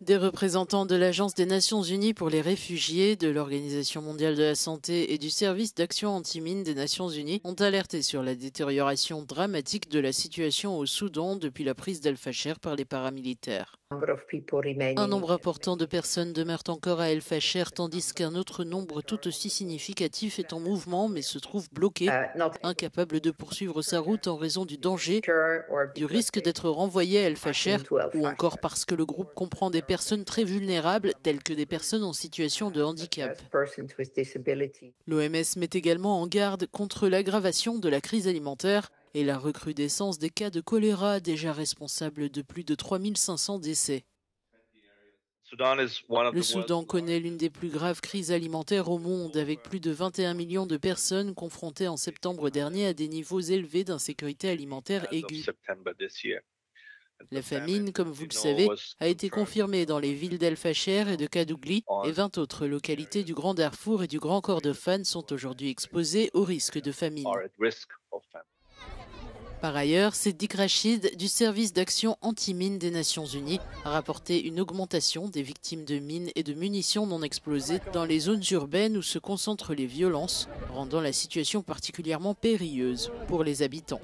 Des représentants de l'Agence des Nations Unies pour les réfugiés, de l'Organisation mondiale de la santé et du service d'action anti-mine des Nations Unies ont alerté sur la détérioration dramatique de la situation au Soudan depuis la prise d'El-Fasher par les paramilitaires. Un nombre important de personnes demeurent encore à El-Fasher, tandis qu'un autre nombre tout aussi significatif est en mouvement mais se trouve bloqué, incapable de poursuivre sa route en raison du danger, du risque d'être renvoyé à El-Fasher ou encore parce que le groupe comprend des personnes très vulnérables telles que des personnes en situation de handicap. L'OMS met également en garde contre l'aggravation de la crise alimentaire et la recrudescence des cas de choléra déjà responsables de plus de 3500 décès. Le Soudan connaît l'une des plus graves crises alimentaires au monde, avec plus de 21 millions de personnes confrontées en septembre dernier à des niveaux élevés d'insécurité alimentaire aiguë. La famine, comme vous le savez, a été confirmée dans les villes d'El-Fasher et de Kadougli, et 20 autres localités du Grand Darfour et du Grand Kordofan sont aujourd'hui exposées au risque de famine. Par ailleurs, Siddiq Rachid, du service d'action anti-mine des Nations Unies, a rapporté une augmentation des victimes de mines et de munitions non explosées dans les zones urbaines où se concentrent les violences, rendant la situation particulièrement périlleuse pour les habitants.